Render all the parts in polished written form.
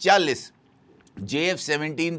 40 JF-17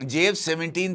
JF-17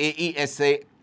AESA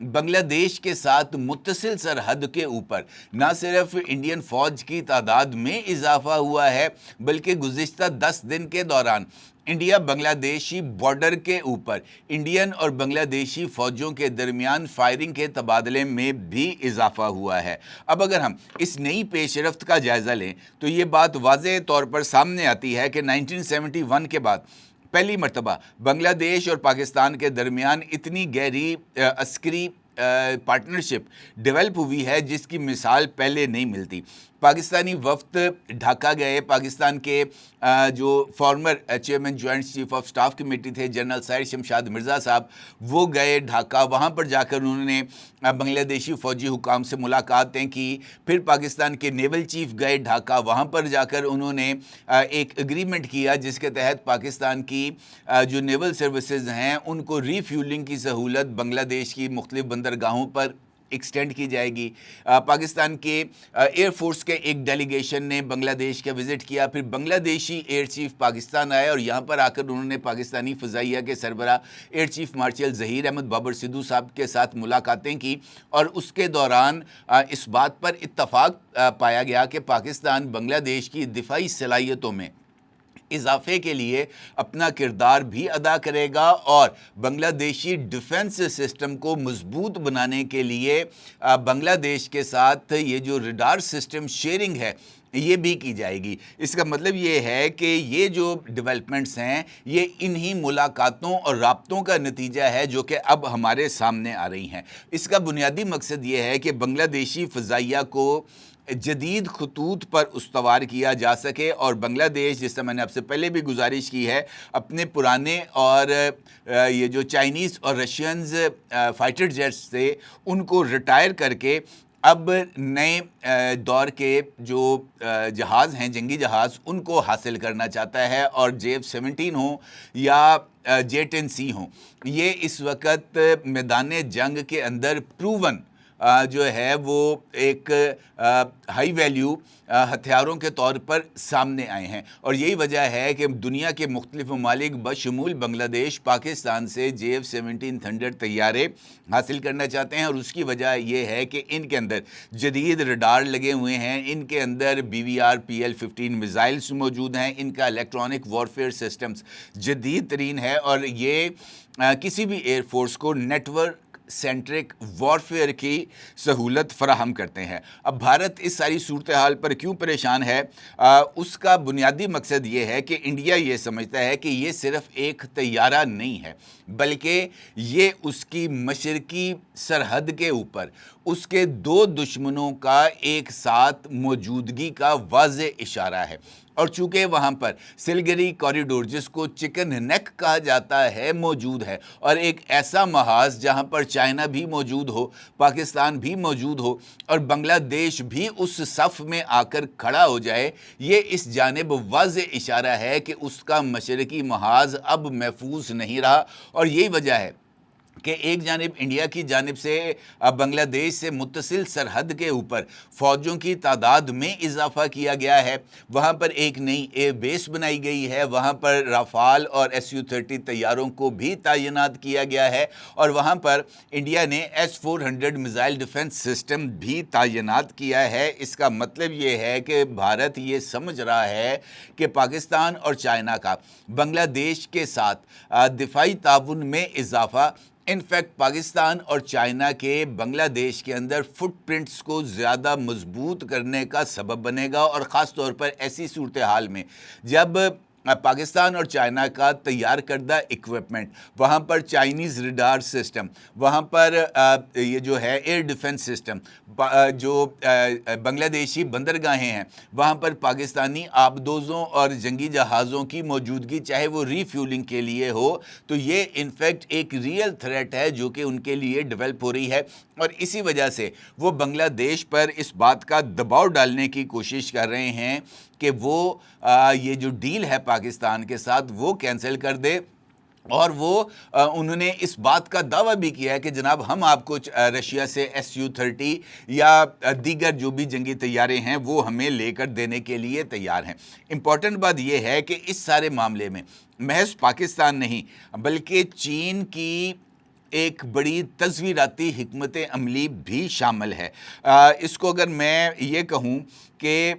بنگلہ دیش کے ساتھ متصل سرحد کے اوپر نہ صرف انڈین فوج کی تعداد میں اضافہ ہوا ہے بلکہ گزشتہ 10 دن کے دوران انڈیا بنگلہ دیشی بارڈر کے اوپر انڈین اور بنگلہ دیشی فوجوں کے درمیان فائرنگ کے تبادلے میں بھی اضافہ ہوا ہے۔ اب اگر ہم اس نئی پیش رفت کا جائزہ لیں تو یہ بات واضح طور پر سامنے آتی ہے کہ 1971 کے بعد پہلی مرتبہ بنگلہ دیش اور پاکستان کے درمیان اتنی گہری عسکری پارٹنرشپ ڈیولپ ہوئی ہے جس کی مثال پہلے نہیں ملتی۔ پاکستانی وفد ڈھاکہ گئے، پاکستان کے جو former chairman joint chief of staff committee تھے جنرل سائر شمشاد مرزا صاحب، وہ گئے ڈھاکہ، وہاں پر جا کر انہوں نے بنگلہ دیشی فوجی حکام سے ملاقاتیں کی۔ پھر پاکستان کے نیول چیف گئے ڈھاکہ، وہاں پر جا کر انہوں نے ایک اگریمنٹ کیا جس کے تحت پاکستان کی جو نیول سروسز ہیں ان کو ری فیولنگ کی سہولت بنگلہ دیش کی مختلف بندرگاہوں پر ایکسٹینڈ کی جائے گی۔ پاکستان کے ایئر فورس کے ایک ڈیلیگیشن نے بنگلہ دیش کا وزٹ کیا، پھر بنگلہ دیشی ایئر چیف پاکستان آئے اور یہاں پر آ کر انہوں نے پاکستانی فضائیہ کے سربراہ air chief marshal Zaheer Ahmed Babar Sidhu صاحب کے ساتھ ملاقاتیں کی، اور اس کے دوران اس بات پر اتفاق پایا گیا کہ پاکستان بنگلہ دیش کی دفاعی صلاحیتوں میں اضافے کے لیے اپنا کردار بھی ادا کرے گا، اور بنگلہ دیشی ڈیفنس سسٹم کو مضبوط بنانے کے لیے بنگلہ دیش کے ساتھ یہ جو ریڈار سسٹم شیئرنگ ہے یہ بھی کی جائے گی۔ اس کا مطلب یہ ہے کہ یہ جو ڈیولپمنٹس ہیں یہ انہی ملاقاتوں اور رابطوں کا نتیجہ ہے جو کہ اب ہمارے سامنے آ رہی ہیں۔ اس کا بنیادی مقصد یہ ہے کہ بنگلہ دیشی فضائیہ کو جدید خطوط پر استوار کیا جا سکے، اور بنگلہ دیش، جس سے میں نے آپ سے پہلے بھی گزارش کی ہے، اپنے پرانے اور یہ جو چائنیز اور رشینز فائٹر جیٹس تھے ان کو ریٹائر کر کے اب نئے دور کے جو جہاز ہیں، جنگی جہاز، ان کو حاصل کرنا چاہتا ہے، اور JF-17 ہوں یا J-10C ہوں، یہ اس وقت میدان جنگ کے اندر پروون جو ہے وہ ایک ہائی ویلیو ہتھیاروں کے طور پر سامنے آئے ہیں، اور یہی وجہ ہے کہ دنیا کے مختلف ممالک بشمول بنگلہ دیش پاکستان سے JF-17 تھنڈر طیارے حاصل کرنا چاہتے ہیں، اور اس کی وجہ یہ ہے کہ ان کے اندر جدید ریڈار لگے ہوئے ہیں، ان کے اندر BVR PL-15 میزائلز موجود ہیں، ان کا الیکٹرانک وارفیئر سسٹمز جدید ترین ہے، اور یہ کسی بھی ایئر فورس کو نیٹ ورک سینٹرک وارفیئر کی سہولت فراہم کرتے ہیں۔ اب بھارت اس ساری صورتحال پر کیوں پریشان ہے؟ اس کا بنیادی مقصد یہ ہے کہ انڈیا یہ سمجھتا ہے کہ یہ صرف ایک طیارہ نہیں ہے، بلکہ یہ اس کی مشرقی سرحد کے اوپر اس کے دو دشمنوں کا ایک ساتھ موجودگی کا واضح اشارہ ہے، اور چونکہ وہاں پر سلگری کوریڈور، جس کو چکن نیک کہا جاتا ہے، موجود ہے، اور ایک ایسا محاذ جہاں پر چائنا بھی موجود ہو، پاکستان بھی موجود ہو، اور بنگلہ دیش بھی اس صف میں آ کر کھڑا ہو جائے، یہ اس جانب واضح اشارہ ہے کہ اس کا مشرقی محاذ اب محفوظ نہیں رہا، اور یہی وجہ ہے کہ ایک جانب انڈیا کی جانب سے بنگلہ دیش سے متصل سرحد کے اوپر فوجوں کی تعداد میں اضافہ کیا گیا ہے، وہاں پر ایک نئی ایئر بیس بنائی گئی ہے، وہاں پر رافال اور SU-30 طیاروں کو بھی تعینات کیا گیا ہے، اور وہاں پر انڈیا نے S-400 میزائل ڈیفنس سسٹم بھی تعینات کیا ہے۔ اس کا مطلب یہ ہے کہ بھارت یہ سمجھ رہا ہے کہ پاکستان اور چائنا کا بنگلہ دیش کے ساتھ دفاعی تعاون میں اضافہ انفیکٹ پاکستان اور چائنا کے بنگلہ دیش کے اندر فٹ پرنٹس کو زیادہ مضبوط کرنے کا سبب بنے گا، اور خاص طور پر ایسی صورتحال میں جب پاکستان اور چائنا کا تیار کردہ اکوپمنٹ، وہاں پر چائنیز ریڈار سسٹم، وہاں پر یہ جو ہے ایئر ڈیفنس سسٹم، جو بنگلہ دیشی بندرگاہیں ہیں، وہاں پر پاکستانی آبدوزوں اور جنگی جہازوں کی موجودگی، چاہے وہ ری فیولنگ کے لیے ہو، تو یہ انفیکٹ ایک ریئل تھریٹ ہے جو کہ ان کے لیے ڈیولپ ہو رہی ہے، اور اسی وجہ سے وہ بنگلہ دیش پر اس بات کا دباؤ ڈالنے کی کوشش کر رہے ہیں کہ وہ یہ جو ڈیل ہے پاکستان کے ساتھ وہ کینسل کر دے، اور وہ انہوں نے اس بات کا دعویٰ بھی کیا ہے کہ جناب ہم آپ کو رشیا سے SU-30 یا دیگر جو بھی جنگی طیارے ہیں وہ ہمیں لے کر دینے کے لیے تیار ہیں۔ امپورٹنٹ بات یہ ہے کہ اس سارے معاملے میں محض پاکستان نہیں بلکہ چین کی ایک بڑی تصویراتی حکمت عملی بھی شامل ہے۔ اس کو اگر میں یہ کہوں کہ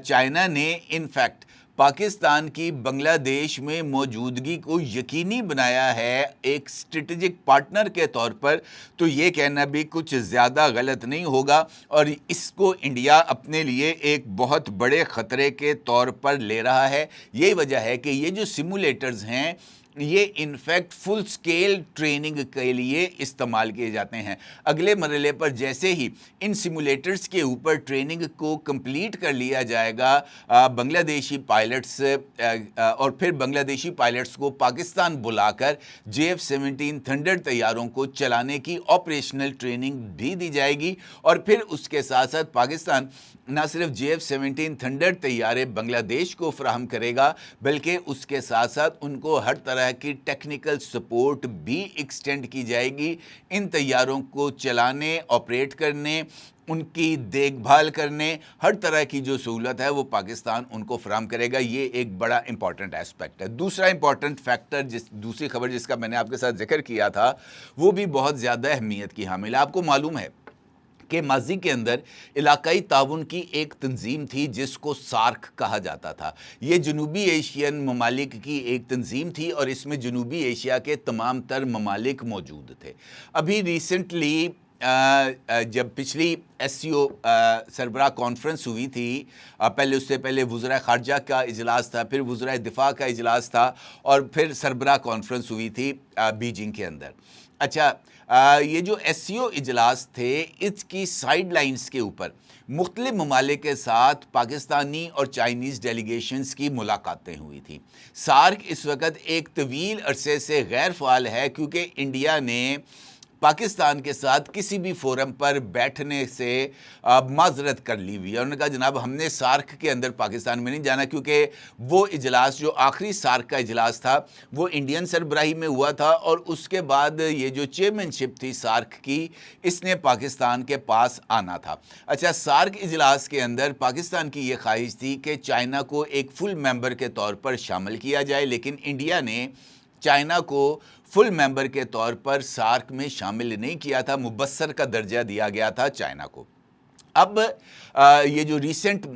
چائنا نے انفیکٹ پاکستان کی بنگلہ دیش میں موجودگی کو یقینی بنایا ہے ایک اسٹریٹجک پارٹنر کے طور پر، تو یہ کہنا بھی کچھ زیادہ غلط نہیں ہوگا، اور اس کو انڈیا اپنے لیے ایک بہت بڑے خطرے کے طور پر لے رہا ہے۔ یہی وجہ ہے کہ یہ جو سیمولیٹرز ہیں یہ انفیکٹ فل سکیل ٹریننگ کے لیے استعمال کیے جاتے ہیں۔ اگلے مرحلے پر جیسے ہی ان سیمولیٹرز کے اوپر ٹریننگ کو کمپلیٹ کر لیا جائے گا بنگلہ دیشی پائلٹس اور پھر بنگلہ دیشی پائلٹس کو پاکستان بلا کر JF-17 تھنڈر طیاروں کو چلانے کی آپریشنل ٹریننگ بھی دی جائے گی، اور پھر اس کے ساتھ ساتھ پاکستان نہ صرف JF-17 تھنڈر طیارے بنگلہ دیش کو فراہم کرے گا بلکہ اس کے ساتھ ساتھ ان کو ہر طرح کی ٹیکنیکل سپورٹ بھی ایکسٹینڈ کی جائے گی۔ ان طیاروں کو چلانے، آپریٹ کرنے، ان کی دیکھ بھال کرنے، ہر طرح کی جو سہولت ہے وہ پاکستان ان کو فراہم کرے گا۔ یہ ایک بڑا امپورٹنٹ ایسپیکٹ ہے۔ دوسرا امپورٹنٹ فیکٹر، دوسری خبر جس کا میں نے آپ کے ساتھ ذکر کیا تھا، وہ بھی بہت زیادہ اہمیت کی حامل ہے۔ آپ کو معلوم ہے کہ ماضی کے اندر علاقائی تعاون کی ایک تنظیم تھی جس کو سارک کہا جاتا تھا۔ یہ جنوبی ایشین ممالک کی ایک تنظیم تھی اور اس میں جنوبی ایشیا کے تمام تر ممالک موجود تھے۔ ابھی ریسنٹلی جب پچھلی SCO سربراہ کانفرنس ہوئی تھی، پہلے اس سے پہلے وزراء خارجہ کا اجلاس تھا، پھر وزراء دفاع کا اجلاس تھا، اور پھر سربراہ کانفرنس ہوئی تھی بیجنگ کے اندر۔ اچھا، یہ جو SCO اجلاس تھے اس کی سائیڈ لائنز کے اوپر مختلف ممالک کے ساتھ پاکستانی اور چائنیز ڈیلیگیشنز کی ملاقاتیں ہوئی تھیں۔ سارک اس وقت ایک طویل عرصے سے غیر فعال ہے کیونکہ انڈیا نے پاکستان کے ساتھ کسی بھی فورم پر بیٹھنے سے معذرت کر لی ہوئی ہے۔ انہوں نے کہا جناب ہم نے سارک کے اندر پاکستان میں نہیں جانا، کیونکہ وہ اجلاس جو آخری سارک کا اجلاس تھا وہ انڈین سربراہی میں ہوا تھا، اور اس کے بعد یہ جو چیئرمین شپ تھی سارک کی اس نے پاکستان کے پاس آنا تھا۔ اچھا، سارک اجلاس کے اندر پاکستان کی یہ خواہش تھی کہ چائنا کو ایک فل ممبر کے طور پر شامل کیا جائے، لیکن انڈیا نے چائنا کو فل ممبر کے طور پر سارک میں شامل نہیں کیا تھا، مبصر کا درجہ دیا گیا تھا چائنا کو۔ اب یہ جو ریسنٹ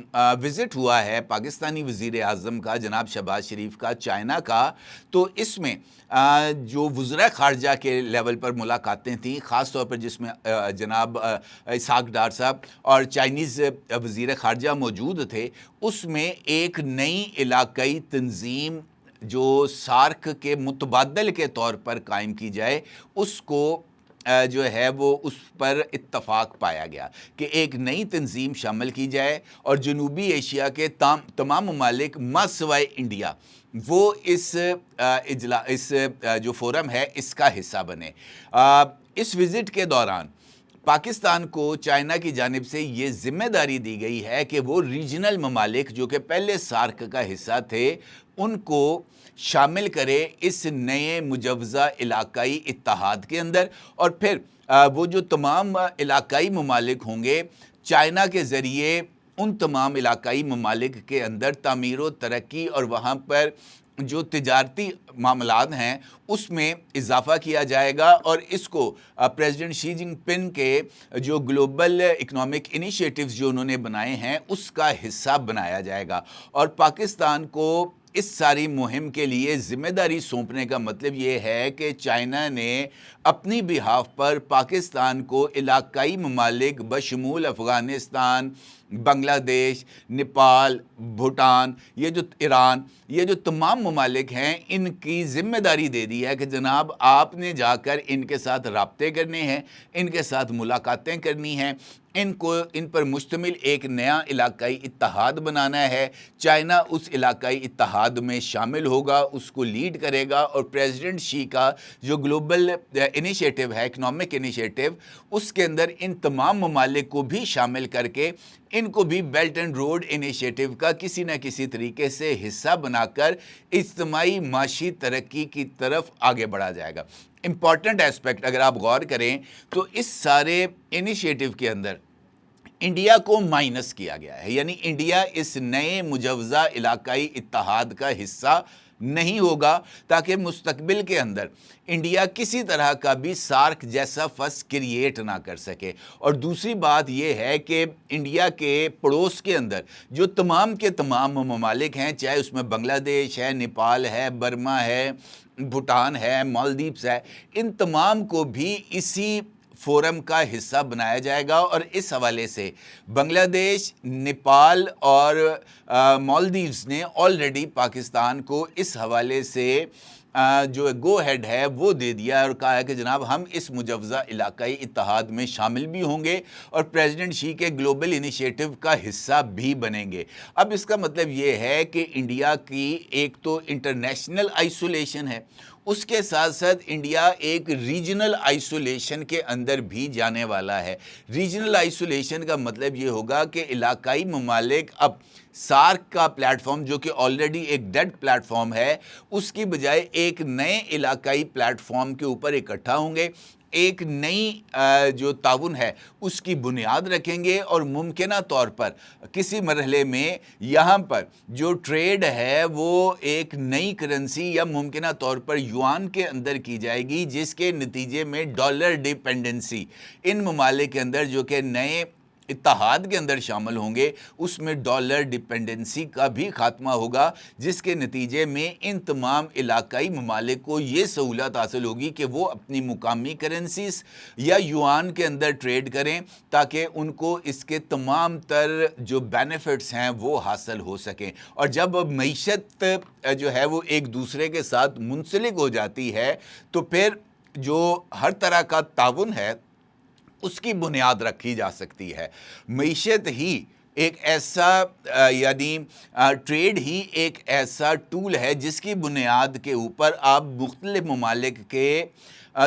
وزٹ ہوا ہے پاکستانی وزیر اعظم کا جناب شہباز شریف کا چائنا کا، تو اس میں جو وزراء خارجہ کے لیول پر ملاقاتیں تھیں، خاص طور پر جس میں جناب اسحاق ڈار صاحب اور چائنیز وزیر خارجہ موجود تھے، اس میں ایک نئی علاقائی تنظیم جو سارک کے متبادل کے طور پر قائم کی جائے اس کو جو ہے وہ اس پر اتفاق پایا گیا کہ ایک نئی تنظیم شامل کی جائے اور جنوبی ایشیا کے تمام ممالک ما سوائے انڈیا وہ اس جو فورم ہے اس کا حصہ بنے۔ اس وزٹ کے دوران پاکستان کو چائنا کی جانب سے یہ ذمہ داری دی گئی ہے کہ وہ ریجنل ممالک جو کہ پہلے سارک کا حصہ تھے ان کو شامل کرے اس نئے مجوزہ علاقائی اتحاد کے اندر، اور پھر وہ جو تمام علاقائی ممالک ہوں گے چائنا کے ذریعے ان تمام علاقائی ممالک کے اندر تعمیر و ترقی اور وہاں پر جو تجارتی معاملات ہیں اس میں اضافہ کیا جائے گا، اور اس کو پریزیڈنٹ شی جن پنگ کے جو گلوبل اکنامک انیشیٹیوز جو انہوں نے بنائے ہیں اس کا حصہ بنایا جائے گا۔ اور پاکستان کو اس ساری مہم کے لیے ذمہ داری سونپنے کا مطلب یہ ہے کہ چائنا نے اپنی بہاف پر پاکستان کو علاقائی ممالک بشمول افغانستان، بنگلہ دیش، نیپال، بھوٹان، یہ جو ایران، یہ جو تمام ممالک ہیں ان کی ذمہ داری دے دی ہے کہ جناب آپ نے جا کر ان کے ساتھ رابطے کرنے ہیں، ان کے ساتھ ملاقاتیں کرنی ہیں، ان پر مشتمل ایک نیا علاقائی اتحاد بنانا ہے۔ چائنا اس علاقائی اتحاد میں شامل ہوگا، اس کو لیڈ کرے گا، اور پریزیڈنٹ شی کا جو گلوبل انیشیٹو ہے اکنامک انیشیٹو اس کے اندر ان تمام ممالک کو بھی شامل کر کے ان کو بھی بیلٹ اینڈ روڈ انیشیٹو کا کسی نہ کسی طریقے سے حصہ بنا کر اجتماعی معاشی ترقی کی طرف آگے بڑھا جائے گا۔ امپورٹنٹ ایسپیکٹ اگر آپ غور کریں تو اس سارے انیشیٹو کے اندر انڈیا کو مائنس کیا گیا ہے، یعنی انڈیا اس نئے مجوزہ علاقائی اتحاد کا حصہ نہیں ہوگا تاکہ مستقبل کے اندر انڈیا کسی طرح کا بھی سارک جیسا فس کریٹ نہ کر سکے۔ اور دوسری بات یہ ہے کہ انڈیا کے پڑوس کے اندر جو تمام کے تمام ممالک ہیں، چاہے اس میں بنگلہ دیش ہے، نیپال ہے، برما ہے، بھوٹان ہے، مالدیپس ہے، ان تمام کو بھی اسی فورم کا حصہ بنایا جائے گا۔ اور اس حوالے سے بنگلہ دیش، نیپال اور مالدیوز نے آلریڈی پاکستان کو اس حوالے سے جو گو ہیڈ ہے وہ دے دیا اور کہا ہے کہ جناب ہم اس مجوزہ علاقائی اتحاد میں شامل بھی ہوں گے اور پریزیڈنٹ شی کے گلوبل انیشیٹو کا حصہ بھی بنیں گے۔ اب اس کا مطلب یہ ہے کہ انڈیا کی ایک تو انٹرنیشنل آئسولیشن ہے، اس کے ساتھ ساتھ انڈیا ایک ریجنل آئسولیشن کے اندر بھی جانے والا ہے۔ ریجنل آئسولیشن کا مطلب یہ ہوگا کہ علاقائی ممالک اب سارک کا پلیٹ فارم جو کہ آلریڈی ایک ڈیڈ پلیٹ فارم ہے، اس کی بجائے ایک نئے علاقائی پلیٹ فارم کے اوپر اکٹھا ہوں گے، ایک نئی جو تعاون ہے اس کی بنیاد رکھیں گے اور ممکنہ طور پر کسی مرحلے میں یہاں پر جو ٹریڈ ہے وہ ایک نئی کرنسی یا ممکنہ طور پر یوان کے اندر کی جائے گی، جس کے نتیجے میں ڈالر ڈیپینڈنسی ان ممالک کے اندر جو کہ نئے اتحاد کے اندر شامل ہوں گے اس میں ڈالر ڈیپینڈنسی کا بھی خاتمہ ہوگا، جس کے نتیجے میں ان تمام علاقائی ممالک کو یہ سہولت حاصل ہوگی کہ وہ اپنی مقامی کرنسیز یا یوان کے اندر ٹریڈ کریں تاکہ ان کو اس کے تمام تر جو بینیفٹس ہیں وہ حاصل ہو سکیں۔ اور جب معیشت جو ہے وہ ایک دوسرے کے ساتھ منسلک ہو جاتی ہے تو پھر جو ہر طرح کا تعاون ہے اس کی بنیاد رکھی جا سکتی ہے۔ معیشت ہی ایک ایسا یعنی ٹریڈ ہی ایک ایسا ٹول ہے جس کی بنیاد کے اوپر آپ مختلف ممالک کے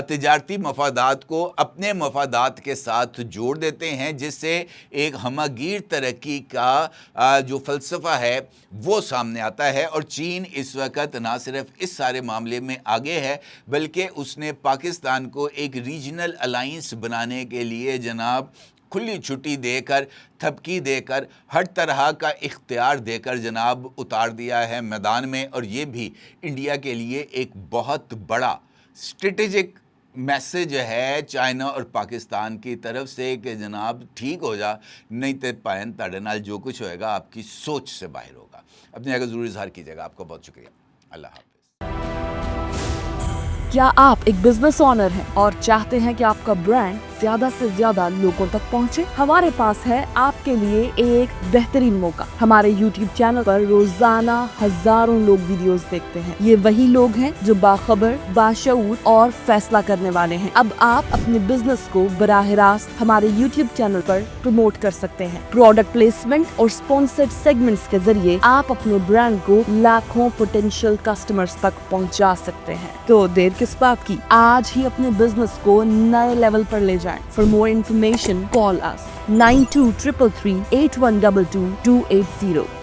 تجارتی مفادات کو اپنے مفادات کے ساتھ جوڑ دیتے ہیں، جس سے ایک ہمہ گیر ترقی کا جو فلسفہ ہے وہ سامنے آتا ہے۔ اور چین اس وقت نہ صرف اس سارے معاملے میں آگے ہے بلکہ اس نے پاکستان کو ایک ریجنل الائنس بنانے کے لیے جناب کھلی چھٹی دے کر، تھپکی دے کر، ہر طرح کا اختیار دے کر جناب اتار دیا ہے میدان میں۔ اور یہ بھی انڈیا کے لیے ایک بہت بڑا اسٹریٹجک میسج ہے چائنا اور پاکستان کی طرف سے کہ جناب ٹھیک ہو جا، نہیں تے پائن تاڑے نال جو کچھ ہوئے گا آپ کی سوچ سے باہر ہوگا۔ اپنے اگر ضرور اظہار کیجیے گا۔ آپ کو بہت شکریہ۔ اللہ حافظ۔ کیا آپ ایک بزنس اونر ہیں اور چاہتے ہیں کہ آپ کا برانڈ زیادہ سے زیادہ لوگوں تک پہنچے؟ ہمارے پاس ہے آپ کے لیے ایک بہترین موقع۔ ہمارے یوٹیوب چینل پر روزانہ ہزاروں لوگ ویڈیوز دیکھتے ہیں۔ یہ وہی لوگ ہیں جو باخبر، باشعور اور فیصلہ کرنے والے ہیں۔ اب آپ اپنے بزنس کو براہ راست ہمارے یوٹیوب چینل پر پروموٹ کر سکتے ہیں۔ پروڈکٹ پلیسمنٹ اور اسپانسرڈ سیگمنٹس کے ذریعے آپ اپنے برانڈ کو لاکھوں پوٹینشیل کسٹمرز تک پہنچا سکتے ہیں۔ تو دیر کس بات کی؟ آج ہی اپنے بزنس کو نئے لیول پر لے جائیں۔ For more information, call us 9233 8122 280.